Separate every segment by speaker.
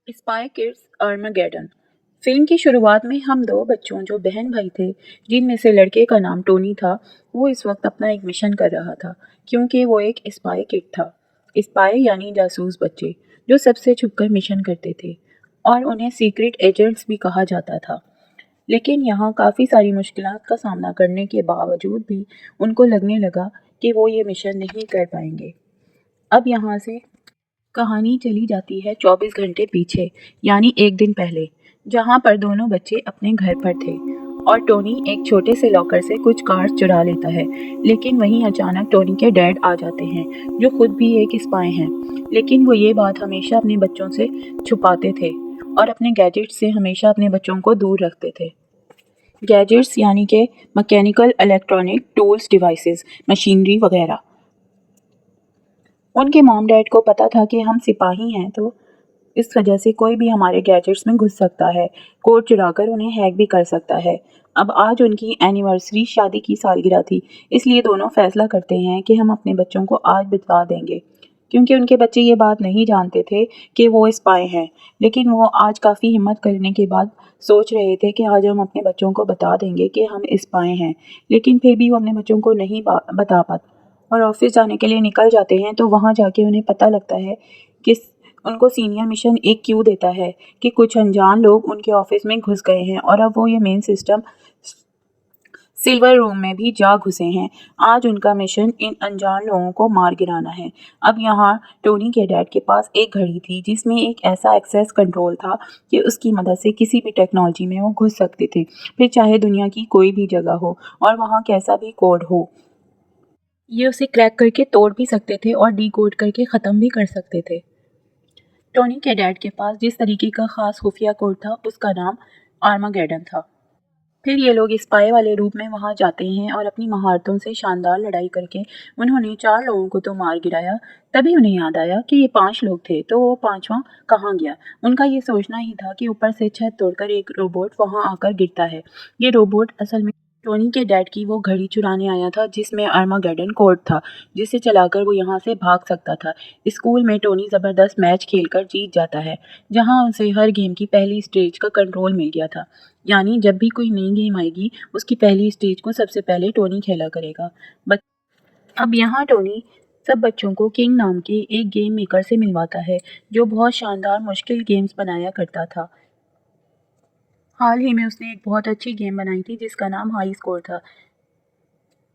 Speaker 1: Spy kids Armageddon. Film की शुरुआत में हम दो बच्चों जो बहन भाई थे, जिनमें से लड़के का नाम टोनी था, वो इस वक्त अपना एक मिशन कर रहा था क्योंकि वो एक स्पाई किड था। स्पाई यानी जासूस बच्चे जो सबसे छुपकर मिशन करते थे और उन्हें सीक्रेट एजेंट्स भी कहा जाता था। लेकिन यहाँ काफ़ी सारी मुश्किलात का सामना करने के बावजूद भी उनको लगने लगा कि वो ये मिशन नहीं कर पाएंगे। अब यहाँ से कहानी चली जाती है 24 घंटे पीछे, यानी एक दिन पहले, जहाँ पर दोनों बच्चे अपने घर पर थे और टोनी एक छोटे से लॉकर से कुछ कार्ड्स चुरा लेता है। लेकिन वहीं अचानक टोनी के डैड आ जाते हैं, जो खुद भी एक स्पाई हैं। लेकिन वो ये बात हमेशा अपने बच्चों से छुपाते थे और अपने गैजेट्स से हमेशा अपने बच्चों को दूर रखते थे। गैजेट्स यानी कि mechanical electronic tools devices, machinery वगैरह। उनके मॉम डैड को पता था कि हम सिपाही हैं, तो इस वजह से कोई भी हमारे गैजेट्स में घुस सकता है, कोड चुराकर उन्हें हैक भी कर सकता है। अब आज उनकी एनिवर्सरी, शादी की सालगिरह थी, इसलिए दोनों फैसला करते हैं कि हम अपने बच्चों को आज बता देंगे, क्योंकि उनके बच्चे ये बात नहीं जानते थे कि वो स्पाई हैं। लेकिन वो आज काफ़ी हिम्मत करने के बाद सोच रहे थे कि आज हम अपने बच्चों को बता देंगे कि हम स्पाई हैं। लेकिन फिर भी वो अपने बच्चों को नहीं बता पाते और ऑफिस जाने के लिए निकल जाते हैं। तो वहाँ जाके उन्हें पता लगता है कि उनको सीनियर मिशन एक क्यू देता है कि कुछ अनजान लोग उनके ऑफिस में घुस गए हैं और अब वो ये मेन सिस्टम सिल्वर रूम में भी जा घुसे हैं। आज उनका मिशन इन अनजान लोगों को मार गिराना है। अब यहाँ टोनी के डैड के पास एक घड़ी थी जिसमें एक ऐसा एक्सेस कंट्रोल था कि उसकी मदद से किसी भी टेक्नोलॉजी में वो घुस सकते थे, फिर चाहे दुनिया की कोई भी जगह हो और वहाँ कैसा भी कोड हो। ये उसे क्रैक करके तोड़ भी सकते थे और डीकोड करके ख़त्म भी कर सकते थे। टोनी के डैड के पास जिस तरीके का खास खुफिया कोड था, उसका नाम आर्मागेडन था। फिर ये लोग स्पाई वाले रूप में वहां जाते हैं और अपनी महारतों से शानदार लड़ाई करके उन्होंने 4 लोगों को तो मार गिराया। तभी उन्हें याद आया कि ये 5 लोग थे, तो वो 5वां कहाँ गया। उनका ये सोचना ही था कि ऊपर से छत तोड़कर एक रोबोट वहां आकर गिरता है। ये रोबोट असल में टोनी के डैड की वो घड़ी चुराने आया था जिसमें आर्मागेडन कोड था, जिसे चलाकर वो यहाँ से भाग सकता था। स्कूल में टोनी ज़बरदस्त मैच खेलकर जीत जाता है, जहाँ उसे हर गेम की पहली स्टेज का कंट्रोल मिल गया था। यानी जब भी कोई नई गेम आएगी, उसकी पहली स्टेज को सबसे पहले टोनी खेला करेगा। बट अब यहाँ टोनी सब बच्चों को किंग नाम के एक गेम मेकर से मिलवाता है, जो बहुत शानदार मुश्किल गेम्स बनाया करता था। हाल ही में उसने एक बहुत अच्छी गेम बनाई थी जिसका नाम हाई स्कोर था।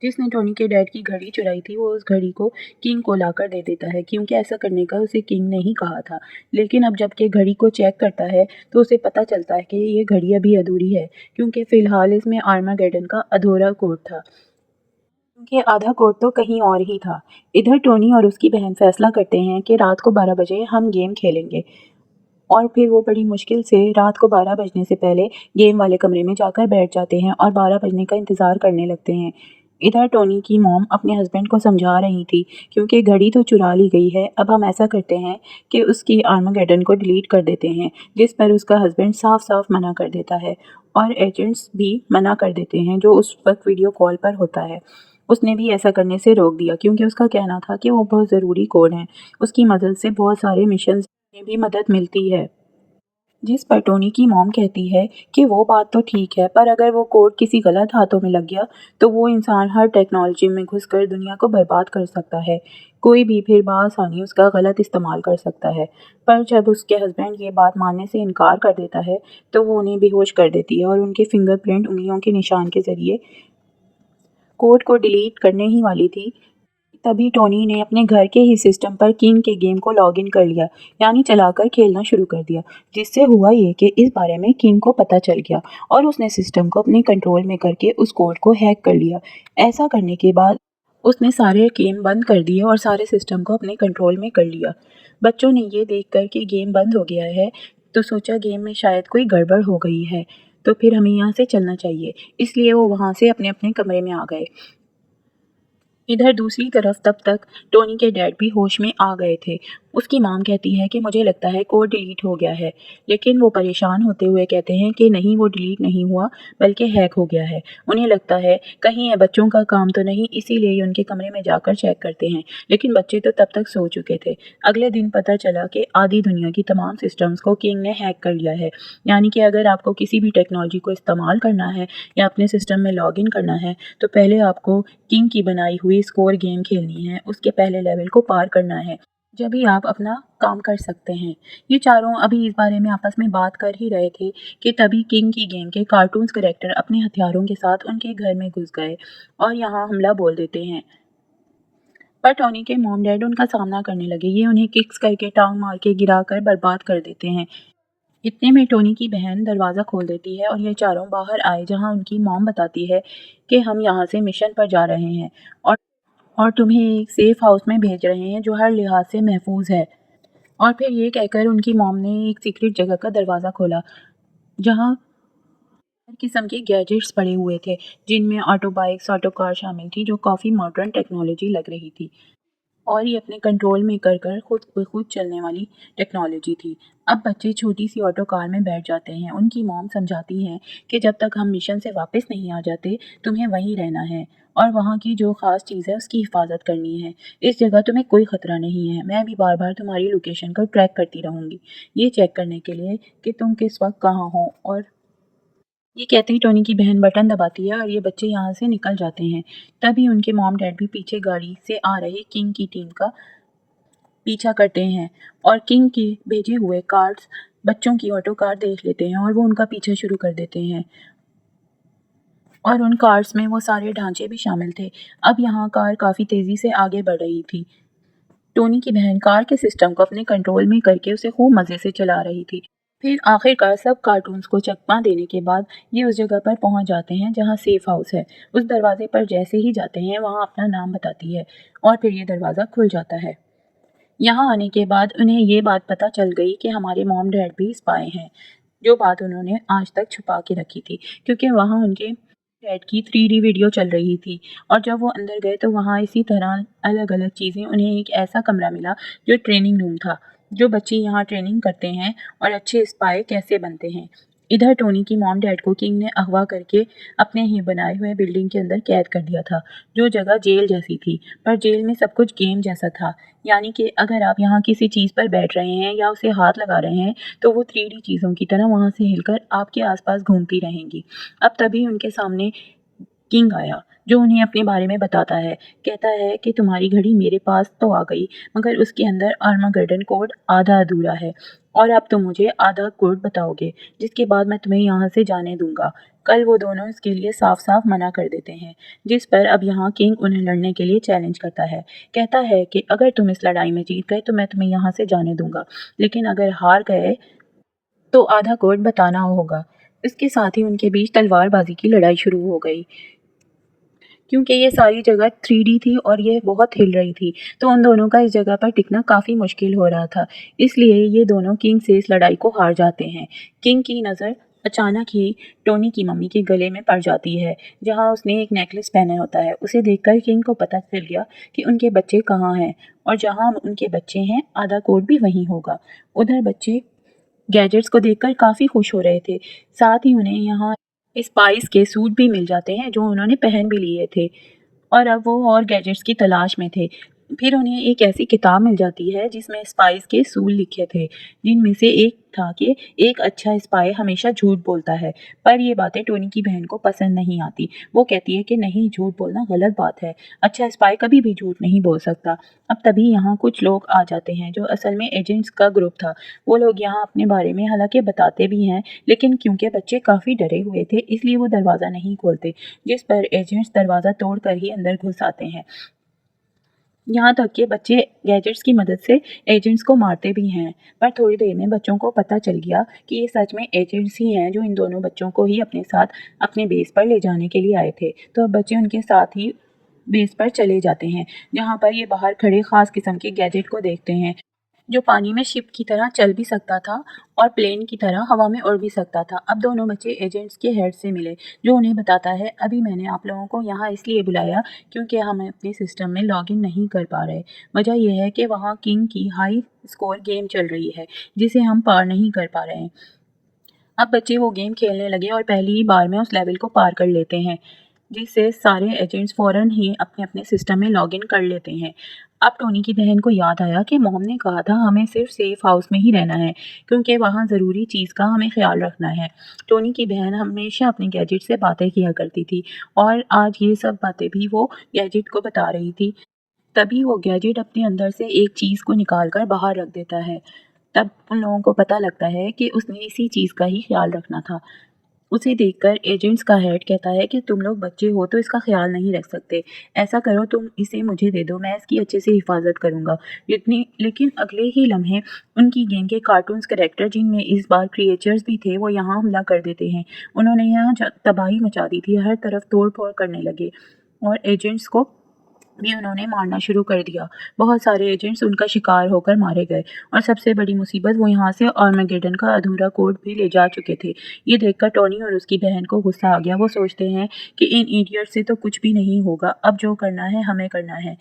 Speaker 1: जिसने टोनी के डैड की घड़ी चुराई थी, वो उस घड़ी को किंग को लाकर दे देता है, क्योंकि ऐसा करने का उसे किंग ने ही कहा था। लेकिन अब जब के घड़ी को चेक करता है तो उसे पता चलता है कि ये घड़ी अभी अधूरी है, क्योंकि फिलहाल इसमें आर्मागेडन का अधूरा कोड था, क्योंकि आधा कोड तो कहीं और ही था। इधर टोनी और उसकी बहन फैसला करते हैं कि रात को 12 बजे हम गेम खेलेंगे, और फिर वो बड़ी मुश्किल से रात को 12 बजने से पहले गेम वाले कमरे में जाकर बैठ जाते हैं और 12 बजने का इंतज़ार करने लगते हैं। इधर टोनी की मॉम अपने हस्बैंड को समझा रही थी, क्योंकि घड़ी तो चुरा ली गई है, अब हम ऐसा करते हैं कि उसकी आर्मागेडन को डिलीट कर देते हैं। जिस पर उसका हस्बैंड साफ साफ मना कर देता है और एजेंट्स भी मना कर देते हैं, जो उस वक्त वीडियो कॉल पर होता है। उसने भी ऐसा करने से रोक दिया, क्योंकि उसका कहना था कि वो बहुत ज़रूरी कोड है, उसकी मदद से बहुत सारे मिशन में भी मदद मिलती है। जिस पर टोनी की मॉम कहती है कि वो बात तो ठीक है, पर अगर वो कोड किसी गलत हाथों में लग गया तो वो इंसान हर टेक्नोलॉजी में घुसकर दुनिया को बर्बाद कर सकता है। कोई भी फिर बआसानी उसका गलत इस्तेमाल कर सकता है। पर जब उसके हस्बैंड ये बात मानने से इनकार कर देता है, तो वो उन्हें बेहोश कर देती है और उनके फिंगरप्रिंट उंगलियों के निशान के ज़रिए कोड को डिलीट करने ही वाली थी। तभी टोनी ने अपने घर के ही सिस्टम पर किंग के गेम को लॉग इन कर लिया, यानी चलाकर खेलना शुरू कर दिया। जिससे हुआ ये कि इस बारे में किंग को पता चल गया और उसने सिस्टम को अपने कंट्रोल में करके उस कोड को हैक कर लिया। ऐसा करने के बाद उसने सारे गेम बंद कर दिए और सारे सिस्टम को अपने कंट्रोल में कर लिया। बच्चों ने ये देखकर कि गेम बंद हो गया है, तो सोचा गेम में शायद कोई गड़बड़ हो गई है, तो फिर हमें यहाँ से चलना चाहिए। इसलिए वो वहाँ से अपने अपने कमरे में आ गए। इधर दूसरी तरफ तब तक टोनी के डैड भी होश में आ गए थे। उसकी मॉम कहती है कि मुझे लगता है कोड डिलीट हो गया है, लेकिन वो परेशान होते हुए कहते हैं कि नहीं, वो डिलीट नहीं हुआ बल्कि हैक हो गया है। उन्हें लगता है कहीं ये बच्चों का काम तो नहीं, इसीलिए ये उनके कमरे में जाकर चेक करते हैं, लेकिन बच्चे तो तब तक सो चुके थे। अगले दिन पता चला कि आधी दुनिया की तमाम सिस्टम्स को किंग ने हैक कर लिया है। यानी कि अगर आपको किसी भी टेक्नोलॉजी को इस्तेमाल करना है या अपने सिस्टम में लॉगिन करना है, तो पहले आपको किंग की बनाई हुई स्कोर गेम खेलनी है, उसके पहले लेवल को पार करना है, जब ही आप अपना काम कर सकते हैं। ये चारों अभी इस बारे में आपस में बात कर ही रहे थे कि तभी किंग की गेम के कार्टून्स कैरेक्टर अपने हथियारों के साथ उनके घर में घुस गए और यहाँ हमला बोल देते हैं। पर टॉनी के मॉम डैड उनका सामना करने लगे। ये उन्हें किक्स करके, टांग मार के, गिरा कर बर्बाद कर देते हैं। इतने में टोनी की बहन दरवाज़ा खोल देती है और ये चारों बाहर आए, जहाँ उनकी मॉम बताती है कि हम यहाँ से मिशन पर जा रहे हैं और तुम्हें एक सेफ हाउस में भेज रहे हैं जो हर लिहाज से महफूज है। और फिर ये कहकर उनकी मॉम ने एक सीक्रेट जगह का दरवाज़ा खोला, जहाँ हर किस्म के गैजेट्स पड़े हुए थे, जिनमें ऑटो बाइक्स, ऑटो कार शामिल थी, जो काफ़ी मॉडर्न टेक्नोलॉजी लग रही थी। और ये अपने कंट्रोल में कर खुद ब खुद चलने वाली टेक्नोलॉजी थी। अब बच्चे छोटी सी ऑटो कार में बैठ जाते हैं। उनकी मॉम समझाती हैं कि जब तक हम मिशन से वापस नहीं आ जाते, तुम्हें वहीं रहना है और वहाँ की जो ख़ास चीज़ है उसकी हिफाजत करनी है। इस जगह तुम्हें कोई ख़तरा नहीं है। मैं भी बार बार तुम्हारी लोकेशन को ट्रैक करती रहूँगी, ये चेक करने के लिए कि तुम किस वक्त कहाँ हो। और ये कहते ही टोनी की बहन बटन दबाती है और ये बच्चे यहाँ से निकल जाते हैं। तभी उनके मॉम डैड भी पीछे गाड़ी से आ रही किंग की टीम का पीछा करते हैं और किंग के भेजे हुए कार्ड्स बच्चों की ऑटो कार देख लेते हैं और वो उनका पीछा शुरू कर देते हैं। और उन कार्ड्स में वो सारे ढांचे भी शामिल थे। अब यहाँ कार काफ़ी तेज़ी से आगे बढ़ रही थी। टोनी की बहन कार के सिस्टम को अपने कंट्रोल में करके उसे खूब मज़े से चला रही थी। फिर आखिरकार सब कार्टून्स को चकमा देने के बाद ये उस जगह पर पहुंच जाते हैं जहां सेफ हाउस है। उस दरवाजे पर जैसे ही जाते हैं, वहां अपना नाम बताती है और फिर ये दरवाज़ा खुल जाता है। यहाँ आने के बाद उन्हें ये बात पता चल गई कि हमारे मॉम डैड भी स्पाई हैं, जो बात उन्होंने आज तक छुपा के रखी थी, क्योंकि वहाँ उनके डैड की 3D वीडियो चल रही थी। और जब वो अंदर गए तो वहाँ इसी तरह अलग अलग चीज़ें, उन्हें एक ऐसा कमरा मिला जो ट्रेनिंग रूम था, जो बच्चे यहाँ ट्रेनिंग करते हैं और अच्छे स्पाई कैसे बनते हैं। इधर टोनी की मॉम डैड को किंग ने अगवा करके अपने ही बनाए हुए बिल्डिंग के अंदर कैद कर दिया था, जो जगह जेल जैसी थी, पर जेल में सब कुछ गेम जैसा था। यानी कि अगर आप यहाँ किसी चीज़ पर बैठ रहे हैं या उसे हाथ लगा रहे हैं, तो वो 3D चीज़ों की तरह वहाँ से हिलकर आपके आसपास घूमती रहेंगी। अब तभी उनके सामने किंग आया, जो उन्हें अपने बारे में बताता है। कहता है कि तुम्हारी घड़ी मेरे पास तो आ गई, मगर उसके अंदर आर्मागेडन कोड आधा अधूरा है और अब तुम मुझे आधा कोड बताओगे, जिसके बाद मैं तुम्हें यहाँ से जाने दूंगा। कल वो दोनों इसके लिए साफ साफ मना कर देते हैं, जिस पर अब यहाँ किंग उन्हें लड़ने के लिए चैलेंज करता है। कहता है कि अगर तुम इस लड़ाई में जीत गए तो मैं तुम्हें यहाँ से जाने दूंगा, लेकिन अगर हार गए तो आधा कोड बताना होगा। इसके साथ ही उनके बीच तलवारबाजी की लड़ाई शुरू हो गई, क्योंकि ये सारी जगह 3D थी और ये बहुत हिल रही थी, तो उन दोनों का इस जगह पर टिकना काफ़ी मुश्किल हो रहा था। इसलिए ये दोनों किंग से इस लड़ाई को हार जाते हैं। किंग की नज़र अचानक ही टोनी की मम्मी के गले में पड़ जाती है, जहाँ उसने एक नेकलेस पहना होता है। उसे देखकर किंग को पता चल गया कि उनके बच्चे कहाँ हैं, और जहाँ उनके बच्चे हैं आधा कोड भी वहीं होगा। उधर बच्चे गैजेट्स को देखकर काफ़ी खुश हो रहे थे। साथ ही उन्हें यहाँ स्पाइस के सूट भी मिल जाते हैं, जो उन्होंने पहन भी लिए थे, और अब वो और गैजेट्स की तलाश में थे। फिर उन्हें एक ऐसी किताब मिल जाती है जिसमें स्पाइस के सूल लिखे थे, जिनमें से एक था कि एक अच्छा स्पाई हमेशा झूठ बोलता है। पर ये बातें टोनी की बहन को पसंद नहीं आती। वो कहती है कि नहीं, झूठ बोलना गलत बात है, अच्छा स्पाई कभी भी झूठ नहीं बोल सकता। अब तभी यहाँ कुछ लोग आ जाते हैं, जो असल में एजेंट्स का ग्रुप था। वो लोग यहाँ अपने बारे में हालांकि बताते भी हैं, लेकिन क्योंकि बच्चे काफ़ी डरे हुए थे, इसलिए वो दरवाज़ा नहीं खोलते, जिस पर एजेंट्स दरवाज़ा तोड़कर ही अंदर घुस आते हैं। यहाँ तक कि बच्चे गैजेट्स की मदद से एजेंट्स को मारते भी हैं। पर थोड़ी देर में बच्चों को पता चल गया कि ये सच में एजेंट्स ही हैं, जो इन दोनों बच्चों को ही अपने साथ अपने बेस पर ले जाने के लिए आए थे। तो अब बच्चे उनके साथ ही बेस पर चले जाते हैं, जहाँ पर ये बाहर खड़े ख़ास किस्म के गैजेट को देखते हैं, जो पानी में शिप की तरह चल भी सकता था और प्लेन की तरह हवा में उड़ भी सकता था। अब दोनों बच्चे एजेंट्स के हेड से मिले, जो उन्हें बताता है, अभी मैंने आप लोगों को यहाँ इसलिए बुलाया क्योंकि हम अपने सिस्टम में लॉगिन नहीं कर पा रहे। वजह यह है कि वहाँ किंग की हाई स्कोर गेम चल रही है जिसे हम पार नहीं कर पा रहे हैं। अब बच्चे वो गेम खेलने लगे और पहली ही बार में उस लेवल को पार कर लेते हैं, जिससे सारे एजेंट्स फ़ौरन ही अपने अपने सिस्टम में लॉगिन कर लेते हैं। अब टोनी की बहन को याद आया कि मॉम ने कहा था हमें सिर्फ सेफ हाउस में ही रहना है क्योंकि वहाँ ज़रूरी चीज़ का हमें ख्याल रखना है। टोनी की बहन हमेशा अपने गैजेट से बातें किया करती थी और आज ये सब बातें भी वो गैजेट को बता रही थी। तभी वो गैजेट अपने अंदर से एक चीज़ को निकाल कर बाहर रख देता है। तब उन लोगों को पता लगता है कि उसने इसी चीज़ का ही ख्याल रखना था। उसे देखकर एजेंट्स का हेड कहता है कि तुम लोग बच्चे हो तो इसका ख्याल नहीं रख सकते। ऐसा करो, तुम इसे मुझे दे दो, मैं इसकी अच्छे से हिफाजत करूँगा। लेकिन अगले ही लम्हे उनकी गेम के कार्टून्स कैरेक्टर, जिनमें इस बार क्रिएचर्स भी थे, वो यहाँ हमला कर देते हैं। उन्होंने यहाँ तबाही मचा दी थी, हर तरफ तोड़-फोड़ करने लगे और एजेंट्स को भी उन्होंने मारना शुरू कर दिया। बहुत सारे एजेंट्स उनका शिकार होकर मारे गए और सबसे बड़ी मुसीबत, वो यहाँ से आर्मेगेडन का अधूरा कोड भी ले जा चुके थे। ये देखकर टोनी और उसकी बहन को गुस्सा आ गया। वो सोचते हैं कि इन इडियट से तो कुछ भी नहीं होगा, अब जो करना है हमें करना है।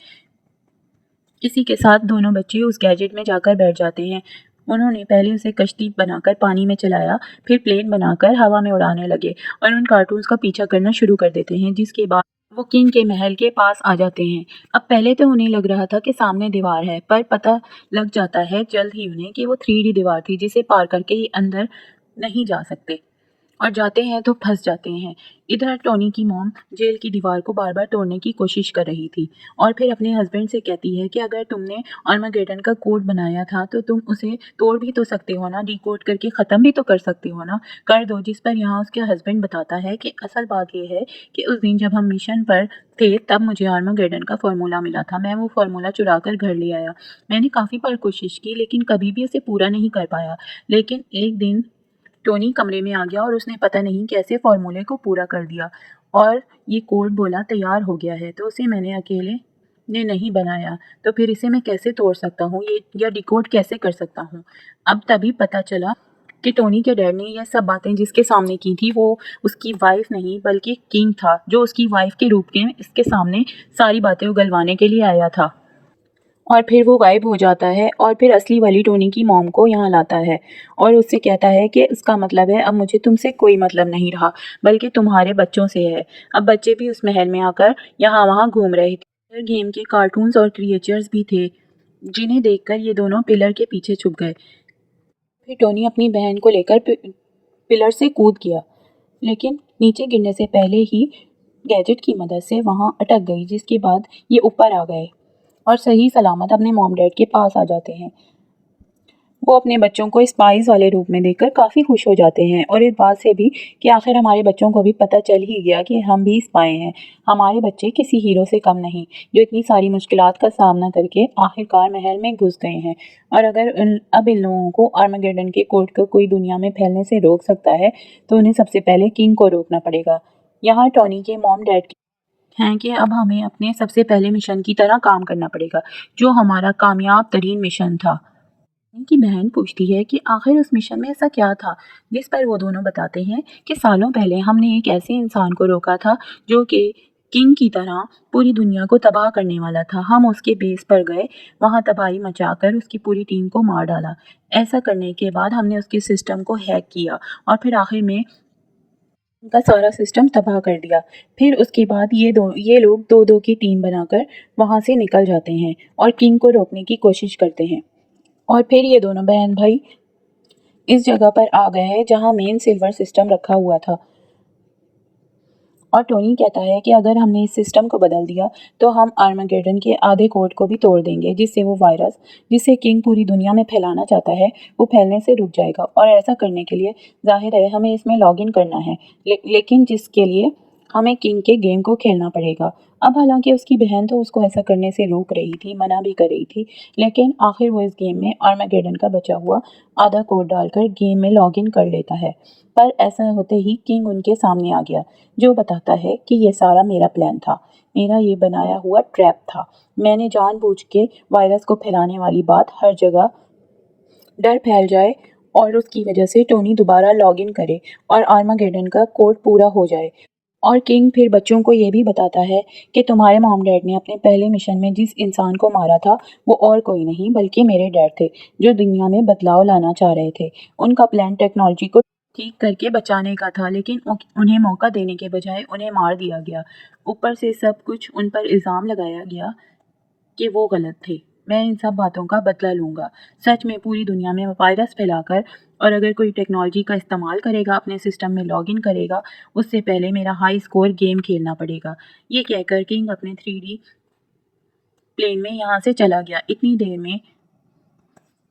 Speaker 1: इसी के साथ दोनों बच्चे उस गैजेट में जाकर बैठ जाते हैं। उन्होंने पहले उसे कश्ती बनाकर पानी में चलाया, फिर प्लेन बनाकर हवा में उड़ाने लगे और उन कार्टून्स का पीछा करना शुरू कर देते हैं, जिसके बाद वो किंग के महल के पास आ जाते हैं। अब पहले तो उन्हें लग रहा था कि सामने दीवार है, पर पता लग जाता है जल्द ही उन्हें कि वो 3D दीवार थी जिसे पार करके ये अंदर नहीं जा सकते और जाते हैं तो फंस जाते हैं। इधर टोनी की मॉम जेल की दीवार को बार बार तोड़ने की कोशिश कर रही थी और फिर अपने हस्बैंड से कहती है कि अगर तुमने आर्मागेडन का कोड बनाया था तो तुम उसे तोड़ भी तो सकते हो ना, डिकोड करके ख़त्म भी तो कर सकते हो ना, कर दो। जिस पर यहाँ उसके हस्बैंड बताता है कि असल बात यह है कि उस दिन जब हम मिशन पर थे तब मुझे आर्मागेडन का फार्मूला मिला था। मैं वो फार्मूला चुरा कर घर ले आया। मैंने काफ़ी बार कोशिश की लेकिन कभी भी उसे पूरा नहीं कर पाया। लेकिन एक दिन टोनी कमरे में आ गया और उसने पता नहीं कैसे फॉर्मूले को पूरा कर दिया और ये कोड बोला तैयार हो गया है, तो उसे मैंने अकेले ने नहीं बनाया, तो फिर इसे मैं कैसे तोड़ सकता हूँ ये या डिकोड कैसे कर सकता हूँ। अब तभी पता चला कि टोनी के डैड ने यह सब बातें जिसके सामने की थी वो उसकी वाइफ नहीं बल्कि किंग था, जो उसकी वाइफ के रूप में इसके सामने सारी बातें उगलवाने के लिए आया था। और फिर वो गायब हो जाता है और फिर असली वाली टोनी की मॉम को यहाँ लाता है और उससे कहता है कि इसका मतलब है अब मुझे तुमसे कोई मतलब नहीं रहा बल्कि तुम्हारे बच्चों से है। अब बच्चे भी उस महल में आकर यहाँ वहाँ घूम रहे थे। गेम के कार्टून्स और क्रिएचर्स भी थे जिन्हें देखकर ये दोनों पिलर के पीछे छुप गए। फिर टोनी अपनी बहन को लेकर पिलर से कूद गया, लेकिन नीचे गिरने से पहले ही गैजेट की मदद से वहाँ अटक गई, जिसके बाद ये ऊपर आ गए और सही सलामत अपने मॉम डैड के पास आ जाते हैं। वो अपने बच्चों को स्पाइस वाले रूप में देखकर काफ़ी खुश हो जाते हैं और इस बात से भी कि आखिर हमारे बच्चों को भी पता चल ही गया कि हम भी स्पाई हैं। हमारे बच्चे किसी हीरो से कम नहीं, जो इतनी सारी मुश्किलात का सामना करके आखिरकार महल में घुस गए हैं। और अगर अब इन लोगों को आर्मागेडन के कोड को कोई दुनिया में फैलने से रोक सकता है तो उन्हें सबसे पहले किंग को रोकना पड़ेगा। यहाँ टोनी के मॉम डैड हैं कि अब हमें अपने सबसे पहले मिशन की तरह काम करना पड़ेगा, जो हमारा कामयाब तरीन मिशन था। उनकी बहन पूछती है कि आखिर उस मिशन में ऐसा क्या था, जिस पर वो दोनों बताते हैं कि सालों पहले हमने एक ऐसे इंसान को रोका था जो कि किंग की तरह पूरी दुनिया को तबाह करने वाला था। हम उसके बेस पर गए, वहाँ तबाही मचाकर उसकी पूरी टीम को मार डाला। ऐसा करने के बाद हमने उसके सिस्टम को हैक किया और फिर आखिर में उनका सारा सिस्टम तबाह कर दिया। फिर उसके बाद ये लोग दो दो की टीम बनाकर वहाँ से निकल जाते हैं और किंग को रोकने की कोशिश करते हैं। और फिर ये दोनों बहन भाई इस जगह पर आ गए हैं जहाँ मेन सिल्वर सिस्टम रखा हुआ था और टोनी कहता है कि अगर हमने इस सिस्टम को बदल दिया तो हम आर्मागेडन के आधे कोड को भी तोड़ देंगे, जिससे वो वायरस जिसे किंग पूरी दुनिया में फैलाना चाहता है वो फैलने से रुक जाएगा। और ऐसा करने के लिए जाहिर है हमें इसमें लॉगिन करना है, लेकिन जिसके लिए हमें किंग के गेम को खेलना पड़ेगा। अब हालांकि उसकी बहन तो उसको ऐसा करने से रोक रही थी, मना भी कर रही थी, लेकिन आखिर वो इस गेम में आर्मागेडन का बचा हुआ आधा कोड डालकर गेम में लॉगिन कर लेता है। पर ऐसा होते ही किंग उनके सामने आ गया, जो बताता है कि ये सारा मेरा प्लान था, मेरा ये बनाया हुआ ट्रैप था। मैंने जानबूझ के वायरस को फैलाने वाली बात हर जगह डर फैल जाए और उसकी वजह से टोनी दोबारा लॉग इन करे और आर्मागेडन का कोड पूरा हो जाए। और किंग फिर बच्चों को ये भी बताता है कि तुम्हारे मॉम डैड ने अपने पहले मिशन में जिस इंसान को मारा था वो और कोई नहीं बल्कि मेरे डैड थे, जो दुनिया में बदलाव लाना चाह रहे थे। उनका प्लान टेक्नोलॉजी को ठीक करके बचाने का था, लेकिन उन्हें मौका देने के बजाय उन्हें मार दिया गया। ऊपर से सब कुछ उन पर इल्ज़ाम लगाया गया कि वो गलत थे। मैं इन सब बातों का बदला लूँगा। सच में पूरी दुनिया में वायरस फैलाकर, और अगर कोई टेक्नोलॉजी का इस्तेमाल करेगा, अपने सिस्टम में लॉगिन करेगा, उससे पहले मेरा हाई स्कोर गेम खेलना पड़ेगा। ये कहकर किंग अपने 3D प्लेन में यहाँ से चला गया। इतनी देर में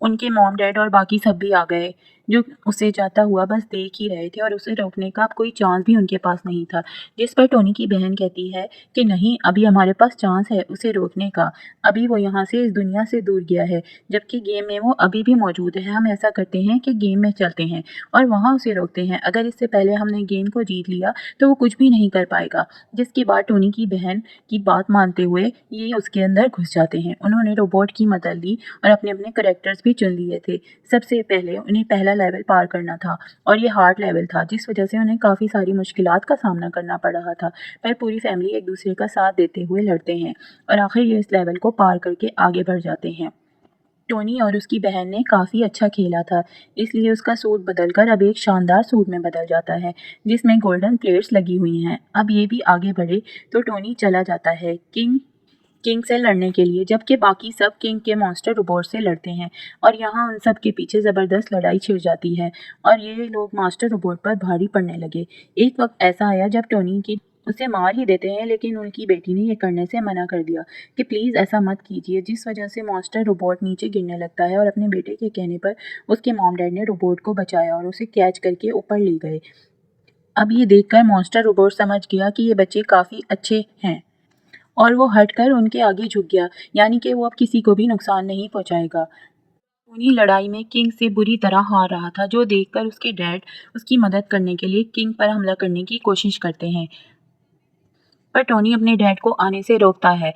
Speaker 1: उनके मॉम डैड और बाकी सब भी आ गए, जो उसे जाता हुआ बस देख ही रहे थे और उसे रोकने का अब कोई चांस भी उनके पास नहीं था। जिस पर टोनी की बहन कहती है कि नहीं, अभी हमारे पास चांस है उसे रोकने का। अभी वो यहाँ से इस दुनिया से दूर गया है, जबकि गेम में वो अभी भी मौजूद है। हम ऐसा करते हैं कि गेम में चलते हैं और वहाँ उसे रोकते हैं। अगर इससे पहले हमने गेम को जीत लिया तो वो कुछ भी नहीं कर पाएगा। जिसके बाद टोनी की बहन की बात मानते हुए ये उसके अंदर घुस जाते हैं। उन्होंने रोबोट की मदद ली और अपने अपने करेक्टर्स भी चुन लिए थे। सबसे पहले उन्हें पहला लेवल पार करना था और ये हार्ड लेवल था, जिस वजह से उन्हें काफ़ी सारी मुश्किलात का सामना करना पड़ रहा था। पर पूरी फैमिली एक दूसरे का साथ देते हुए लड़ते हैं और आखिर ये इस लेवल को पार करके आगे बढ़ जाते हैं। टोनी और उसकी बहन ने काफ़ी अच्छा खेला था, इसलिए उसका सूट बदलकर अब एक शानदार सूट में बदल जाता है, जिसमें गोल्डन प्लेट्स लगी हुई हैं। अब ये भी आगे बढ़े तो टोनी चला जाता है किंग किंग से लड़ने के लिए, जबकि बाकी सब किंग के मॉन्स्टर रोबोट से लड़ते हैं। और यहाँ उन सब के पीछे ज़बरदस्त लड़ाई छिड़ जाती है और ये लोग मास्टर रोबोट पर भारी पड़ने लगे। एक वक्त ऐसा आया जब टोनी की उसे मार ही देते हैं, लेकिन उनकी बेटी ने ये करने से मना कर दिया कि प्लीज़ ऐसा मत कीजिए, जिस वजह से मॉन्स्टर रोबोट नीचे गिरने लगता है और अपने बेटे के कहने पर उसके मॉम डैड ने रोबोट को बचाया और उसे कैच करके ऊपर ले गए। अब ये देखकर मॉन्स्टर रोबोट समझ गया कि ये बच्चे काफ़ी अच्छे हैं और वो हटकर उनके आगे झुक गया, यानी कि वो अब किसी को भी नुकसान नहीं पहुंचाएगा। टोनी लड़ाई में किंग से बुरी तरह हार रहा था, जो देखकर उसके डैड उसकी मदद करने के लिए किंग पर हमला करने की कोशिश करते हैं, पर टोनी अपने डैड को आने से रोकता है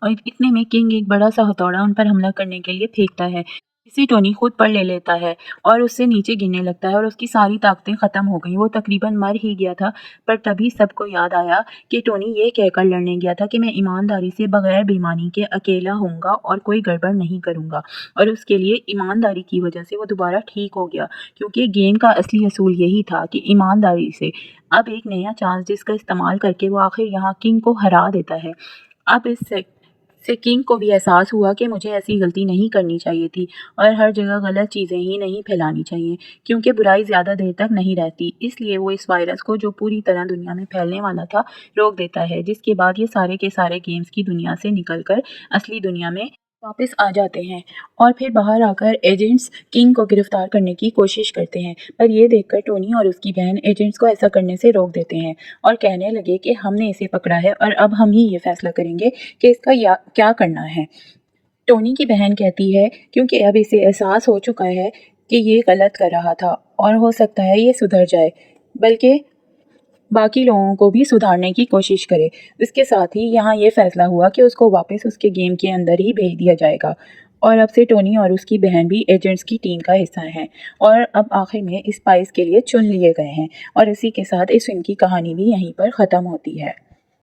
Speaker 1: और इतने में किंग एक बड़ा सा हथौड़ा उन पर हमला करने के लिए फेंकता है। इसे टोनी खुद पर ले लेता है और उससे नीचे गिरने लगता है और उसकी सारी ताकतें ख़त्म हो गई। वो तकरीबन मर ही गया था, पर तभी सबको याद आया कि टोनी ये कहकर लड़ने गया था कि मैं ईमानदारी से बगैर बेईमानी के अकेला होऊंगा और कोई गड़बड़ नहीं करूंगा। और उसके लिए ईमानदारी की वजह से वो दोबारा ठीक हो गया, क्योंकि गेम का असली असूल यही था कि ईमानदारी से अब एक नया चांस, जिसका इस्तेमाल करके वो आखिर यहाँ किंग को हरा देता है। अब इससे किंग को भी एहसास हुआ कि मुझे ऐसी गलती नहीं करनी चाहिए थी और हर जगह गलत चीज़ें ही नहीं फैलानी चाहिए, क्योंकि बुराई ज़्यादा देर तक नहीं रहती। इसलिए वो इस वायरस को, जो पूरी तरह दुनिया में फैलने वाला था, रोक देता है, जिसके बाद ये सारे के सारे गेम्स की दुनिया से निकलकर असली दुनिया में वापस आ जाते हैं और फिर बाहर आकर एजेंट्स किंग को गिरफ्तार करने की कोशिश करते हैं। पर ये देखकर टोनी और उसकी बहन एजेंट्स को ऐसा करने से रोक देते हैं और कहने लगे कि हमने इसे पकड़ा है और अब हम ही ये फैसला करेंगे कि इसका क्या करना है। टोनी की बहन कहती है क्योंकि अब इसे एहसास हो चुका है कि ये गलत कर रहा था और हो सकता है ये सुधर जाए, बल्कि बाकी लोगों को भी सुधारने की कोशिश करे। इसके साथ ही यहाँ ये फैसला हुआ कि उसको वापस उसके गेम के अंदर ही भेज दिया जाएगा और अब से टोनी और उसकी बहन भी एजेंट्स की टीम का हिस्सा हैं और अब आखिर में इस स्पाइस के लिए चुन लिए गए हैं। और इसी के साथ इस फिल्म की कहानी भी यहीं पर ख़त्म होती है।